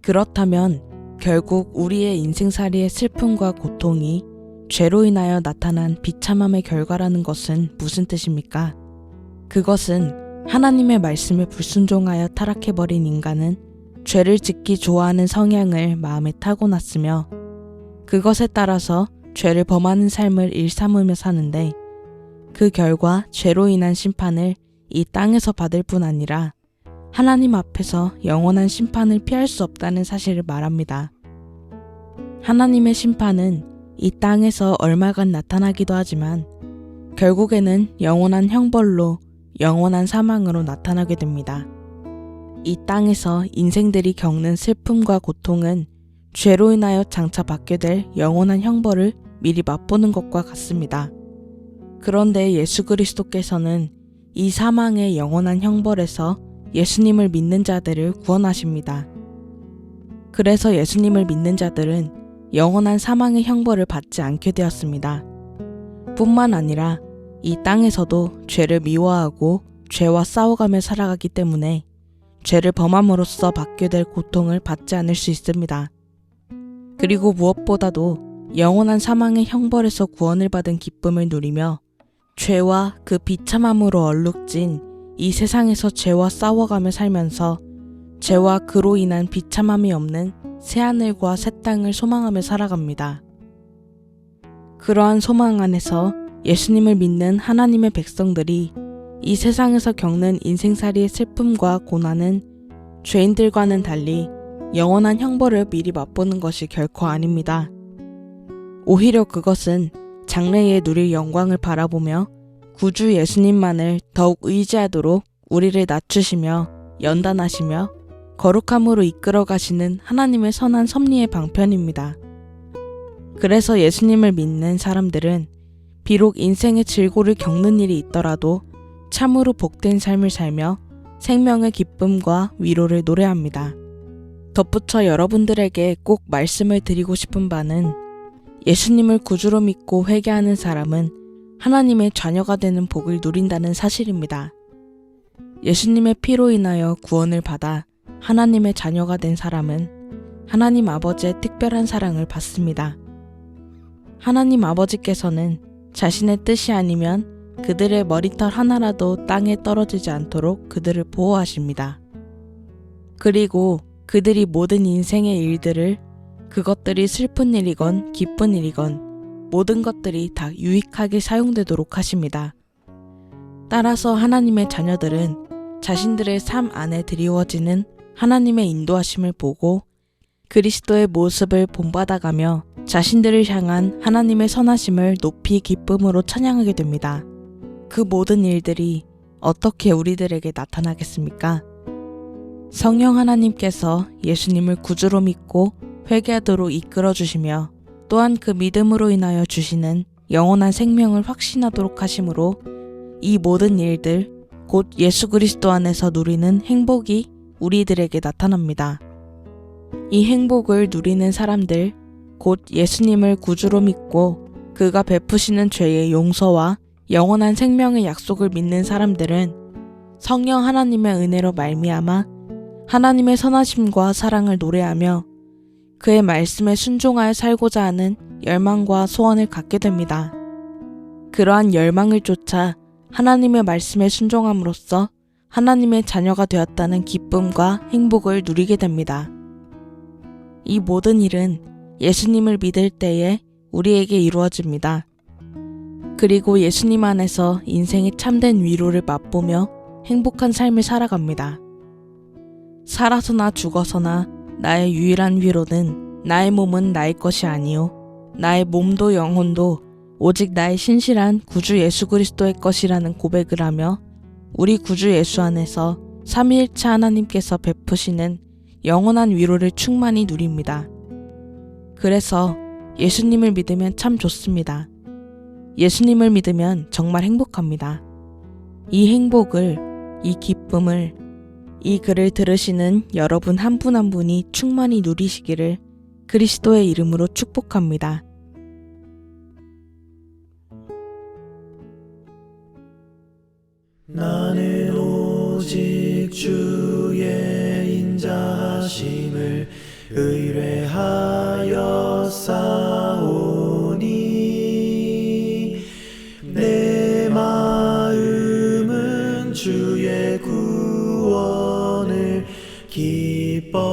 그렇다면 결국 우리의 인생살이의 슬픔과 고통이 죄로 인하여 나타난 비참함의 결과라는 것은 무슨 뜻입니까? 그것은 하나님의 말씀에 불순종하여 타락해버린 인간은 죄를 짓기 좋아하는 성향을 마음에 타고났으며 그것에 따라서 죄를 범하는 삶을 일삼으며 사는데 그 결과 죄로 인한 심판을 이 땅에서 받을 뿐 아니라 하나님 앞에서 영원한 심판을 피할 수 없다는 사실을 말합니다. 하나님의 심판은 이 땅에서 얼마간 나타나기도 하지만 결국에는 영원한 형벌로 영원한 사망으로 나타나게 됩니다. 이 땅에서 인생들이 겪는 슬픔과 고통은 죄로 인하여 장차 받게 될 영원한 형벌을 미리 맛보는 것과 같습니다. 그런데 예수 그리스도께서는 이 사망의 영원한 형벌에서 예수님을 믿는 자들을 구원하십니다. 그래서 예수님을 믿는 자들은 영원한 사망의 형벌을 받지 않게 되었습니다. 뿐만 아니라 이 땅에서도 죄를 미워하고 죄와 싸워가며 살아가기 때문에 죄를 범함으로써 받게 될 고통을 받지 않을 수 있습니다. 그리고 무엇보다도 영원한 사망의 형벌에서 구원을 받은 기쁨을 누리며 죄와 그 비참함으로 얼룩진 이 세상에서 죄와 싸워가며 살면서 죄와 그로 인한 비참함이 없는 새하늘과 새 땅을 소망하며 살아갑니다. 그러한 소망 안에서 예수님을 믿는 하나님의 백성들이 이 세상에서 겪는 인생살이의 슬픔과 고난은 죄인들과는 달리 영원한 형벌을 미리 맛보는 것이 결코 아닙니다. 오히려 그것은 장래에 누릴 영광을 바라보며 구주 예수님만을 더욱 의지하도록 우리를 낮추시며 연단하시며 거룩함으로 이끌어 가시는 하나님의 선한 섭리의 방편입니다. 그래서 예수님을 믿는 사람들은 비록 인생의 질고를 겪는 일이 있더라도 참으로 복된 삶을 살며 생명의 기쁨과 위로를 노래합니다. 덧붙여 여러분들에게 꼭 말씀을 드리고 싶은 바는 예수님을 구주로 믿고 회개하는 사람은 하나님의 자녀가 되는 복을 누린다는 사실입니다. 예수님의 피로 인하여 구원을 받아 하나님의 자녀가 된 사람은 하나님 아버지의 특별한 사랑을 받습니다. 하나님 아버지께서는 자신의 뜻이 아니면 그들의 머리털 하나라도 땅에 떨어지지 않도록 그들을 보호하십니다. 그리고 그들이 모든 인생의 일들을 그것들이 슬픈 일이건 기쁜 일이건 모든 것들이 다 유익하게 사용되도록 하십니다. 따라서 하나님의 자녀들은 자신들의 삶 안에 드리워지는 하나님의 인도하심을 보고 그리스도의 모습을 본받아가며 자신들을 향한 하나님의 선하심을 높이 기쁨으로 찬양하게 됩니다. 그 모든 일들이 어떻게 우리들에게 나타나겠습니까? 성령 하나님께서 예수님을 구주로 믿고 회개하도록 이끌어 주시며 또한 그 믿음으로 인하여 주시는 영원한 생명을 확신하도록 하심으로 이 모든 일들 곧 예수 그리스도 안에서 누리는 행복이 우리들에게 나타납니다. 이 행복을 누리는 사람들 곧 예수님을 구주로 믿고 그가 베푸시는 죄의 용서와 영원한 생명의 약속을 믿는 사람들은 성령 하나님의 은혜로 말미암아 하나님의 선하심과 사랑을 노래하며 그의 말씀에 순종하여 살고자 하는 열망과 소원을 갖게 됩니다. 그러한 열망을 쫓아 하나님의 말씀에 순종함으로써 하나님의 자녀가 되었다는 기쁨과 행복을 누리게 됩니다. 이 모든 일은 예수님을 믿을 때에 우리에게 이루어집니다. 그리고 예수님 안에서 인생의 참된 위로를 맛보며 행복한 삶을 살아갑니다. 살아서나 죽어서나 나의 유일한 위로는 나의 몸은 나의 것이 아니요 나의 몸도 영혼도 오직 나의 신실한 구주 예수 그리스도의 것이라는 고백을 하며 우리 구주 예수 안에서 삼위일체 하나님께서 베푸시는 영원한 위로를 충만히 누립니다. 그래서 예수님을 믿으면 참 좋습니다. 예수님을 믿으면 정말 행복합니다. 이 행복을, 이 기쁨을, 이 글을 들으시는 여러분 한 분 한 분이 충만히 누리시기를 그리스도의 이름으로 축복합니다. 나는 오직 주의 인자하심 하심을 의뢰하여 싸우니 내 마음은 주의 구원을 기뻐하네.